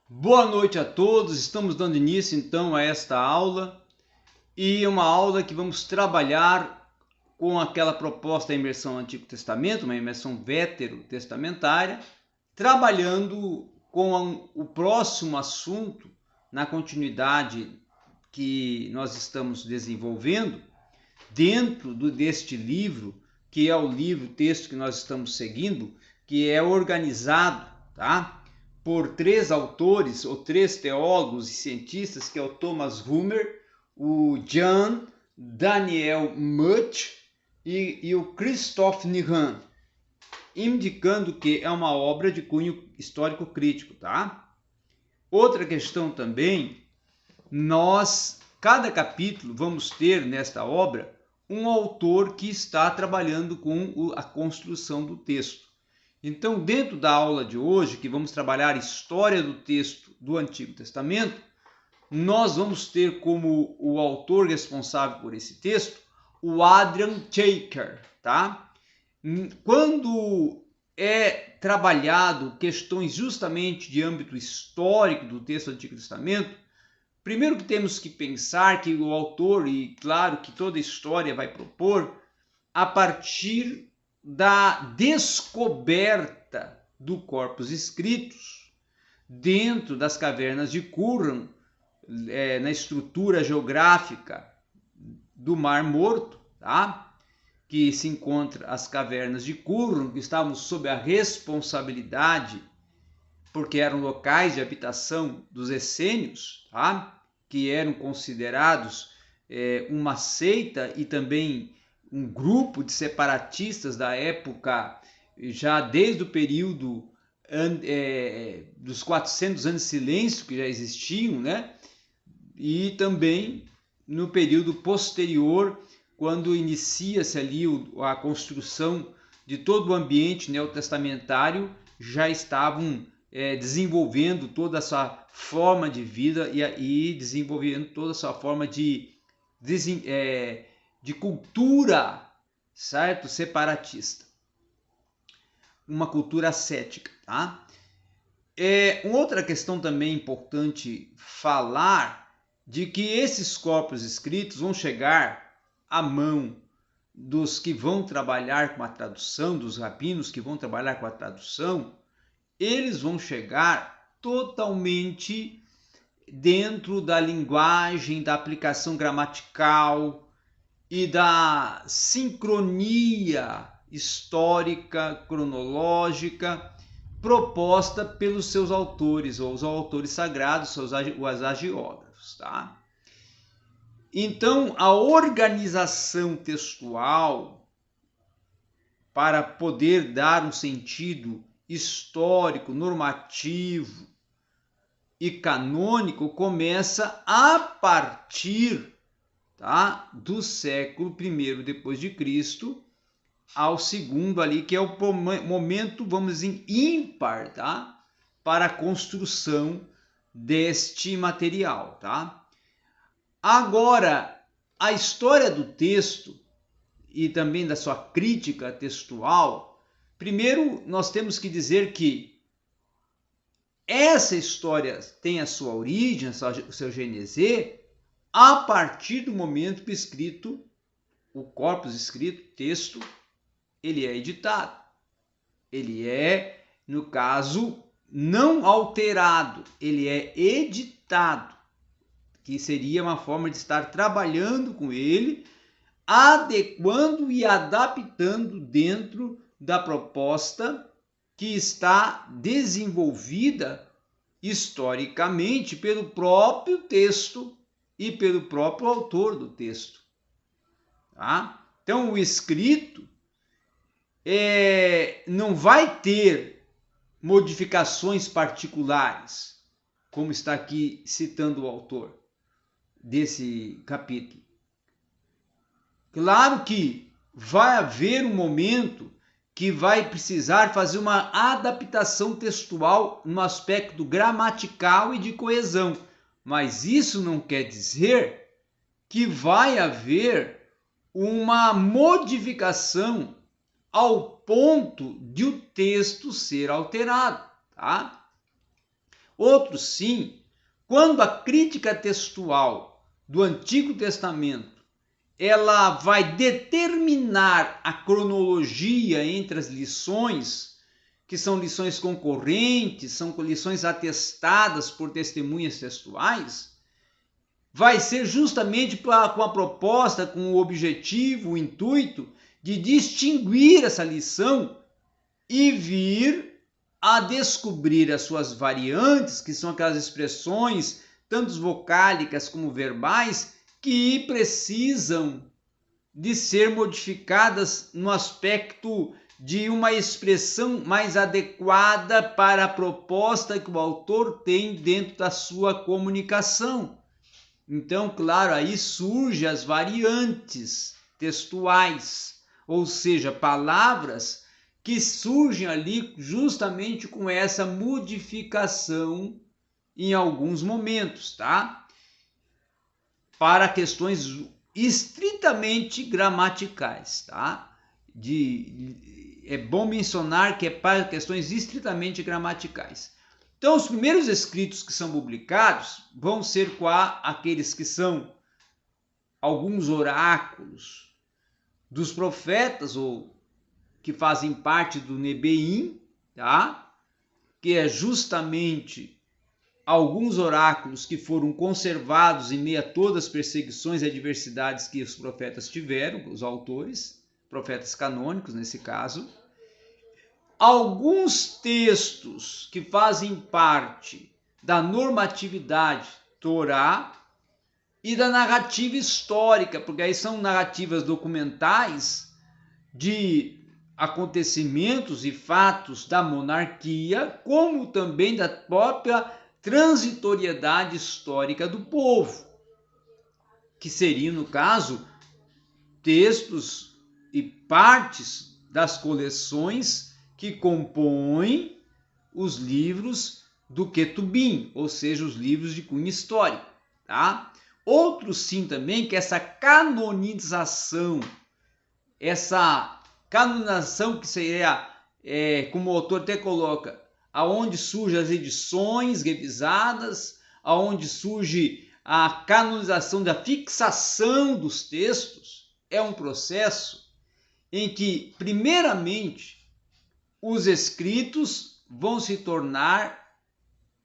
Boa noite a todos, estamos dando início então a esta aula e uma aula que vamos trabalhar com aquela proposta da imersão no Antigo Testamento, uma imersão veterotestamentária, trabalhando com o próximo assunto na continuidade que nós estamos desenvolvendo dentro deste livro, que é o texto que nós estamos seguindo, que é organizado, tá? Por três autores, ou três teólogos e cientistas, que é o Thomas Humer, o John Daniel Muth e o Christoph Nihan, indicando que é uma obra de cunho histórico-crítico, tá? Outra questão também, cada capítulo, vamos ter nesta obra um autor que está trabalhando com a construção do texto. Então, dentro da aula de hoje, que vamos trabalhar a história do texto do Antigo Testamento, nós vamos ter como o autor responsável por esse texto o Adrian Chaker, tá? Quando é trabalhado questões justamente de âmbito histórico do texto do Antigo Testamento, primeiro que temos que pensar que o autor, e claro que toda a história vai propor, a partir da descoberta do corpus escritos dentro das cavernas de Qumran, na estrutura geográfica do Mar Morto, tá? Que se encontra as cavernas de Qumran, que estavam sob a responsabilidade, porque eram locais de habitação dos essênios, tá? Que eram considerados uma seita e também um grupo de separatistas da época, já desde o período dos 400 anos de silêncio que já existiam, né? E também no período posterior, quando inicia-se ali a construção de todo o ambiente neotestamentário, já estavam desenvolvendo toda a sua forma de vida e desenvolvendo toda a sua forma de cultura, certo? Separatista. Uma cultura cética, tá? Uma outra questão também importante falar de que esses corpos escritos vão chegar à mão dos que vão trabalhar com a tradução, dos rabinos que vão trabalhar com a tradução, eles vão chegar totalmente dentro da linguagem, da aplicação gramatical e da sincronia histórica, cronológica, proposta pelos seus autores, ou os autores sagrados, os hagiógrafos, tá? Então, a organização textual, para poder dar um sentido histórico, normativo e canônico, começa a partir, tá, do século I depois de Cristo ao segundo ali, que é o momento, vamos dizer, ímpar, tá, para a construção deste material, tá? Agora, a história do texto e também da sua crítica textual, primeiro nós temos que dizer que essa história tem a sua origem, o seu gênese, a partir do momento que o corpus escrito, texto, ele é editado. Ele é, no caso, não alterado, ele é editado, que seria uma forma de estar trabalhando com ele, adequando e adaptando dentro da proposta que está desenvolvida historicamente pelo próprio texto e pelo próprio autor do texto. Tá? Então, o escrito não vai ter modificações particulares, como está aqui citando o autor desse capítulo. Claro que vai haver um momento que vai precisar fazer uma adaptação textual no aspecto gramatical e de coesão, mas isso não quer dizer que vai haver uma modificação ao ponto de o texto ser alterado, tá? Outros sim, quando a crítica textual do Antigo Testamento ela vai determinar a cronologia entre as lições, que são lições concorrentes, são lições atestadas por testemunhas textuais, vai ser justamente com a proposta, com o objetivo, o intuito de distinguir essa lição e vir a descobrir as suas variantes, que são aquelas expressões, tanto vocálicas como verbais, que precisam de ser modificadas no aspecto de uma expressão mais adequada para a proposta que o autor tem dentro da sua comunicação. Então, claro, aí surgem as variantes textuais, ou seja, palavras que surgem ali justamente com essa modificação em alguns momentos, tá? Para questões estritamente gramaticais, tá? É bom mencionar que é para questões estritamente gramaticais. Então, os primeiros escritos que são publicados vão ser aqueles que são alguns oráculos dos profetas ou que fazem parte do Nebeim, tá? Que é justamente alguns oráculos que foram conservados em meio a todas as perseguições e adversidades que os profetas tiveram, os autores, profetas canônicos nesse caso. Alguns textos que fazem parte da normatividade Torá e da narrativa histórica, porque aí são narrativas documentais de acontecimentos e fatos da monarquia, como também da própria transitoriedade histórica do povo, que seriam, no caso, textos e partes das coleções que compõem os livros do Ketubim, ou seja, os livros de cunho histórico, tá? Outros sim também que essa canonização que seria, como o autor até coloca, aonde surgem as edições revisadas, aonde surge a canonização da fixação dos textos, é um processo em que, primeiramente, os escritos vão se tornar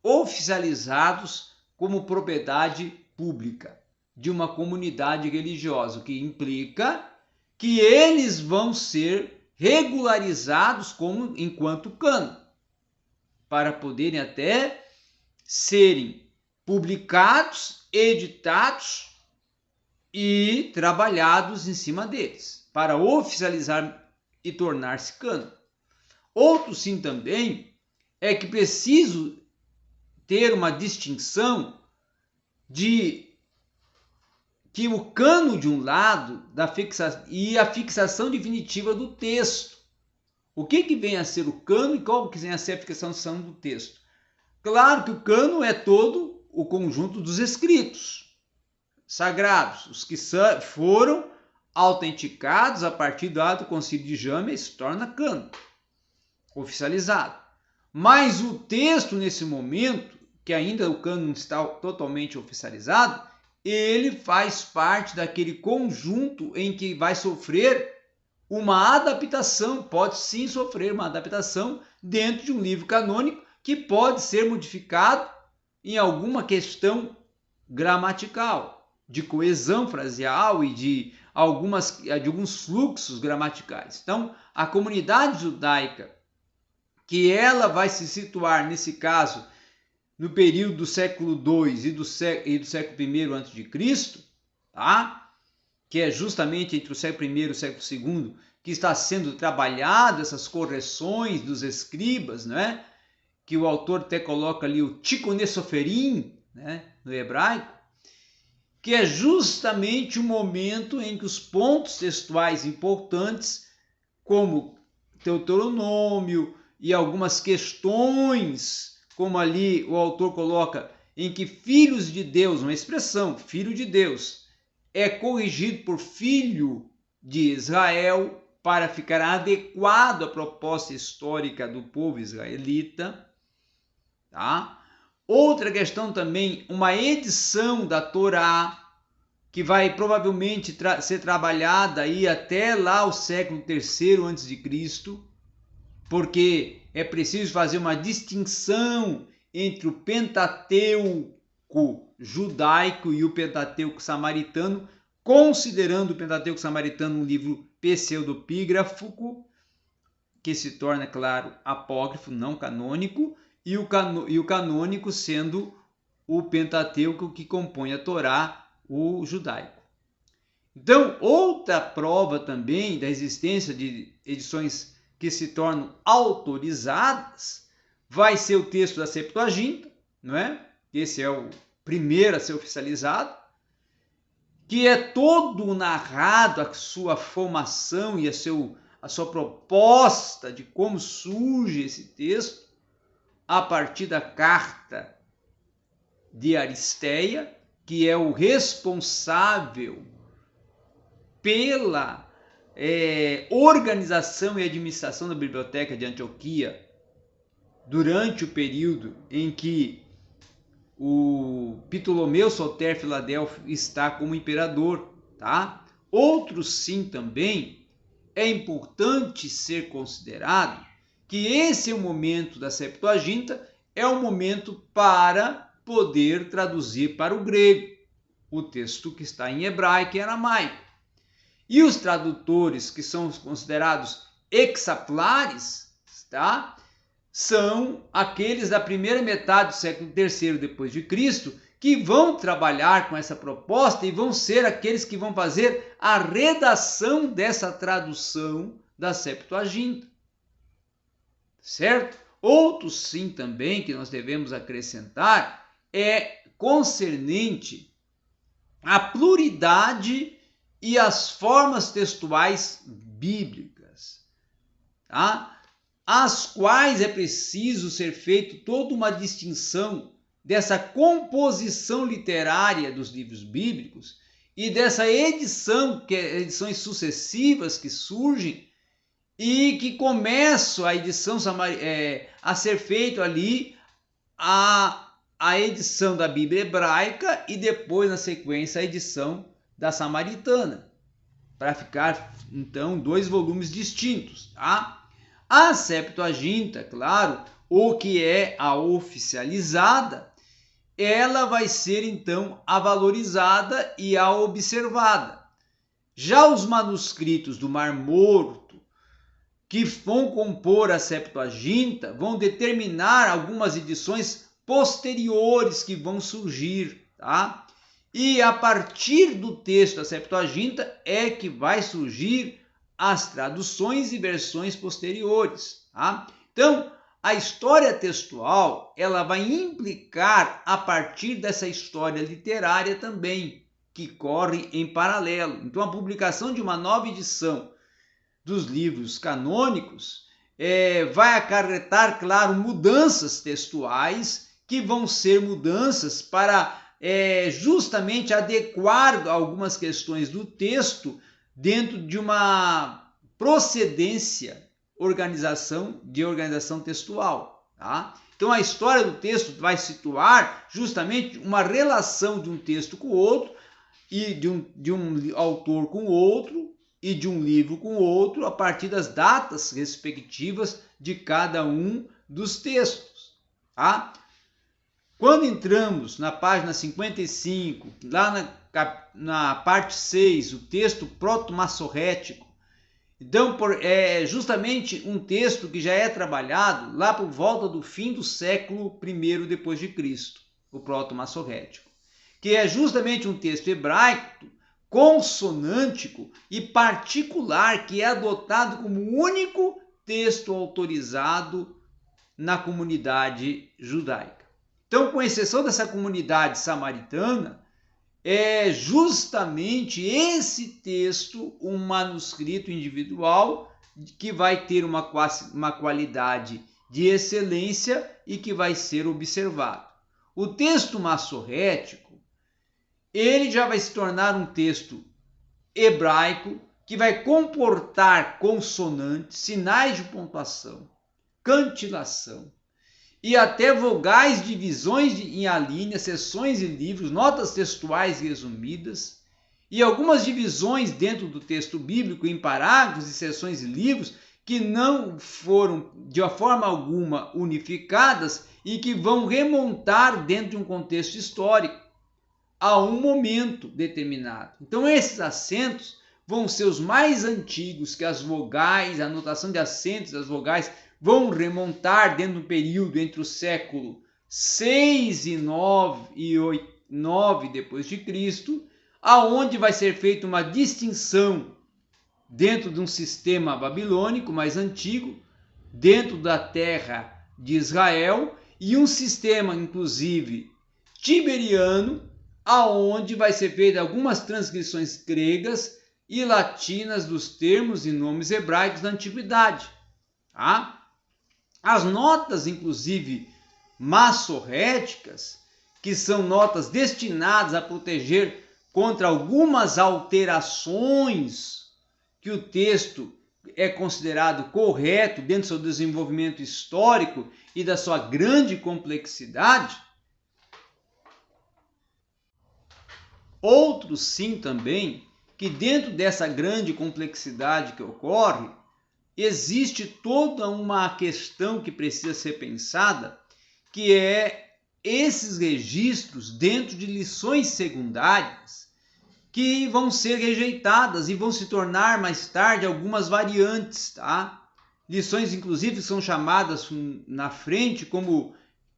oficializados como propriedade pública de uma comunidade religiosa, o que implica que eles vão ser regularizados enquanto cânon, para poderem até serem publicados, editados e trabalhados em cima deles, para oficializar e tornar-se cânon. Outro sim também é que preciso ter uma distinção de que o cânon de um lado e a fixação definitiva do texto. O que vem a ser o cânon e qual que vem a ser a fixação do texto? Claro que o cânon é todo o conjunto dos escritos sagrados, os que foram autenticados a partir do ato do Concílio de Jâmia, se torna cânon, oficializado. Mas o texto, nesse momento, que ainda o cânon está totalmente oficializado, ele faz parte daquele conjunto em que vai sofrer uma adaptação, pode sim sofrer uma adaptação dentro de um livro canônico que pode ser modificado em alguma questão gramatical, de coesão fraseal e de alguns fluxos gramaticais. Então, a comunidade judaica, que ela vai se situar, nesse caso, no período do século II e do século I a.C., tá? Que é justamente entre o século I e o século II, que está sendo trabalhado essas correções dos escribas, né? Que o autor até coloca ali o Ticonesoferim, né? No hebraico, que é justamente o momento em que os pontos textuais importantes, como Deuteronômio e algumas questões, como ali o autor coloca, em que filhos de Deus, uma expressão, filho de Deus, é corrigido por filho de Israel para ficar adequado à proposta histórica do povo israelita, tá? Outra questão também, uma edição da Torá, que vai provavelmente ser trabalhada aí até lá o século III a.C., porque é preciso fazer uma distinção entre o Pentateuco judaico e o Pentateuco samaritano, considerando o Pentateuco samaritano um livro pseudopígrafo, que se torna, claro, apócrifo, não canônico, e o canônico sendo o Pentateuco que compõe a Torá, o judaico. Então, outra prova também da existência de edições que se tornam autorizadas vai ser o texto da Septuaginta, não é? Esse é o primeiro a ser oficializado, que é todo narrado a sua formação e a sua proposta de como surge esse texto a partir da carta de Aristeia, que é o responsável pela organização e administração da Biblioteca de Antioquia durante o período em que o Ptolomeu Soter Filadélfio está como imperador, tá? Outro sim também é importante ser considerado que esse é o momento da Septuaginta, é o momento para poder traduzir para o grego o texto que está em hebraico e aramaico. E os tradutores que são considerados exemplares, tá? São aqueles da primeira metade do século III depois de Cristo, que vão trabalhar com essa proposta e vão ser aqueles que vão fazer a redação dessa tradução da Septuaginta. Certo? Outro sim também que nós devemos acrescentar é concernente à pluralidade e as formas textuais bíblicas, tá? As quais é preciso ser feita toda uma distinção dessa composição literária dos livros bíblicos e dessa edição, que é edições sucessivas que surgem e que começam a edição a ser feito ali a edição da Bíblia hebraica e depois, na sequência, a edição da samaritana, para ficar, então, 2 volumes distintos, tá? A Septuaginta, claro, o que é a oficializada, ela vai ser, então, a valorizada e a observada. Já os manuscritos do Mar Morto, que vão compor a Septuaginta, vão determinar algumas edições posteriores que vão surgir, tá? E a partir do texto da Septuaginta é que vai surgir as traduções e versões posteriores, tá? Então, a história textual, ela vai implicar a partir dessa história literária também, que corre em paralelo. Então, a publicação de uma nova edição dos livros canônicos vai acarretar, claro, mudanças textuais, que vão ser mudanças para justamente adequar algumas questões do texto dentro de uma procedência de organização textual, tá? Então a história do texto vai situar justamente uma relação de um texto com o outro e de um autor com o outro e de um livro com o outro a partir das datas respectivas de cada um dos textos, tá? Quando entramos na página 55, lá na parte 6, o texto proto-massorrético, então é justamente um texto que já é trabalhado lá por volta do fim do século I depois de Cristo, o proto-massorrético, que é justamente um texto hebraico, consonântico e particular, que é adotado como único texto autorizado na comunidade judaica. Então, com exceção dessa comunidade samaritana, é justamente esse texto, um manuscrito individual, que vai ter uma qualidade de excelência e que vai ser observado. O texto massorrético, ele já vai se tornar um texto hebraico que vai comportar consonantes, sinais de pontuação, cantilação, e até vogais, divisões em alínea, seções e livros, notas textuais resumidas, e algumas divisões dentro do texto bíblico em parágrafos e seções e livros que não foram de forma alguma unificadas e que vão remontar dentro de um contexto histórico a um momento determinado. Então esses acentos vão ser os mais antigos que as vogais, a notação de acentos das vogais vão remontar dentro do período entre o século 6 e 9 depois de Cristo, aonde vai ser feita uma distinção dentro de um sistema babilônico mais antigo, dentro da terra de Israel, e um sistema inclusive tiberiano, aonde vai ser feita algumas transcrições gregas e latinas dos termos e nomes hebraicos da antiguidade. Tá? As notas, inclusive massorréticas, que são notas destinadas a proteger contra algumas alterações que o texto é considerado correto dentro do seu desenvolvimento histórico e da sua grande complexidade. Outros sim também, que dentro dessa grande complexidade que ocorre, existe toda uma questão que precisa ser pensada, que é esses registros dentro de lições secundárias, que vão ser rejeitadas e vão se tornar mais tarde algumas variantes, tá? Lições, inclusive, são chamadas na frente como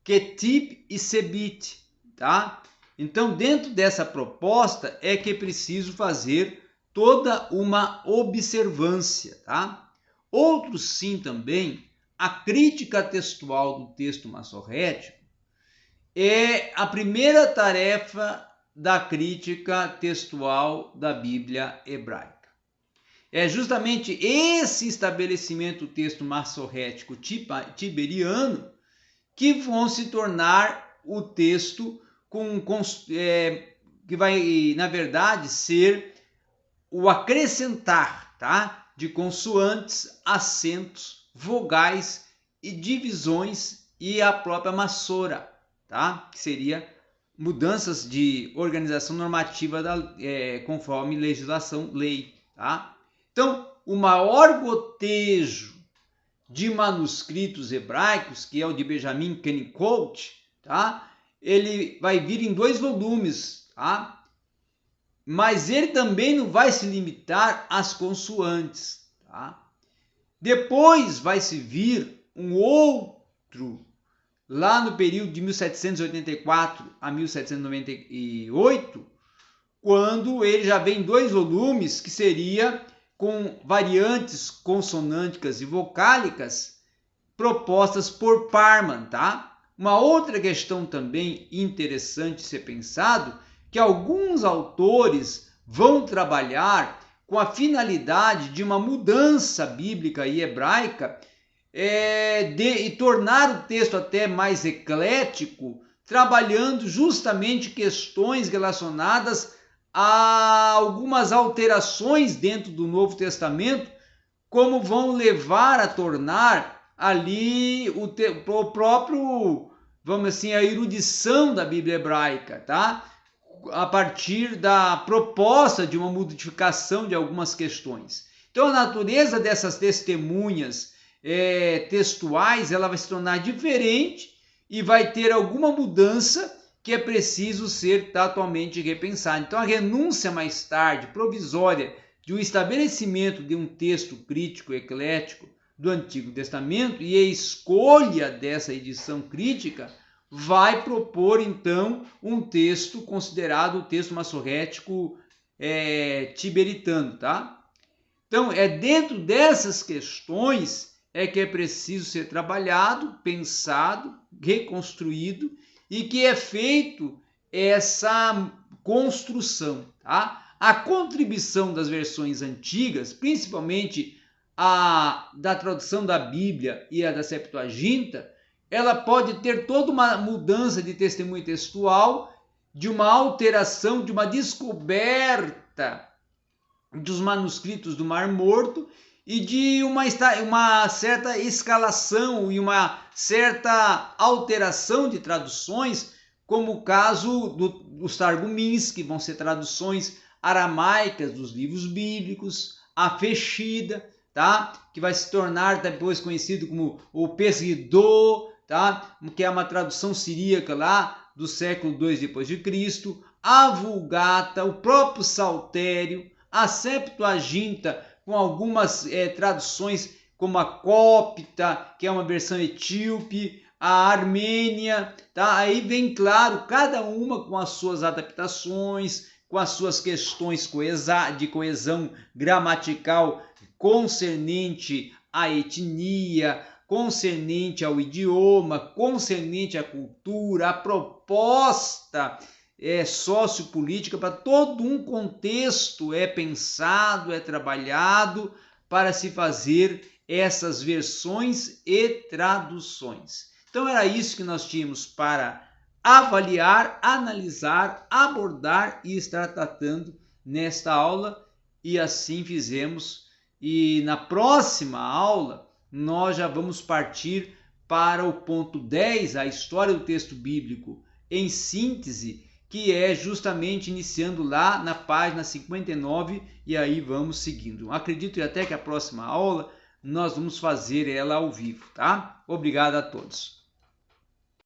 Ketib e Sebit, tá? Então, dentro dessa proposta é que é preciso fazer toda uma observância, tá? Outros sim também, a crítica textual do texto massorrético é a primeira tarefa da crítica textual da Bíblia hebraica. É justamente esse estabelecimento do texto massorrético tiberiano que vão se tornar o texto que vai, na verdade, ser o acrescentar, tá? De consoantes, acentos, vogais e divisões e a própria massora, tá? Que seria mudanças de organização normativa conforme legislação, lei, tá? Então, o maior gotejo de manuscritos hebraicos, que é o de Benjamin Kennicott, tá? Ele vai vir em 2 volumes, tá? Mas ele também não vai se limitar às consoantes, tá? Depois vai se vir um outro, lá no período de 1784 a 1798, quando ele já vem em 2 volumes, que seria com variantes consonânticas e vocálicas propostas por Parman, tá? Uma outra questão também interessante ser pensado, que alguns autores vão trabalhar com a finalidade de uma mudança bíblica e hebraica e tornar o texto até mais eclético, trabalhando justamente questões relacionadas a algumas alterações dentro do Novo Testamento, como vão levar a tornar ali o próprio, vamos assim, a erudição da Bíblia hebraica, tá? A partir da proposta de uma modificação de algumas questões. Então, a natureza dessas testemunhas textuais, ela vai se tornar diferente e vai ter alguma mudança que é preciso ser totalmente repensada. Então, a renúncia mais tarde, provisória, de um estabelecimento de um texto crítico eclético do Antigo Testamento e a escolha dessa edição crítica vai propor, então, um texto considerado o texto massorrético tiberitano, tá? Então, é dentro dessas questões que é preciso ser trabalhado, pensado, reconstruído e que é feito essa construção, tá? A contribuição das versões antigas, principalmente a da tradução da Bíblia e a da Septuaginta, ela pode ter toda uma mudança de testemunho textual, de uma alteração, de uma descoberta dos manuscritos do Mar Morto e de uma certa escalação e uma certa alteração de traduções, como o caso dos Targumins, que vão ser traduções aramaicas dos livros bíblicos, a Feshida, tá? Que vai se tornar depois conhecido como o Pesridô, tá? Que é uma tradução siríaca lá do século II depois de Cristo, a Vulgata, o próprio Saltério, a Septuaginta, com algumas traduções como a Cópita, que é uma versão etíope, a Armênia, tá? Aí vem, claro, cada uma com as suas adaptações, com as suas questões de coesão gramatical concernente à etnia, concernente ao idioma, concernente à cultura, à proposta sociopolítica, para todo um contexto é pensado, é trabalhado para se fazer essas versões e traduções. Então era isso que nós tínhamos para avaliar, analisar, abordar e estar tratando nesta aula, e assim fizemos. E na próxima aula nós já vamos partir para o ponto 10, a história do texto bíblico em síntese, que é justamente iniciando lá na página 59, e aí vamos seguindo. Acredito até que a próxima aula nós vamos fazer ela ao vivo, tá? Obrigado a todos.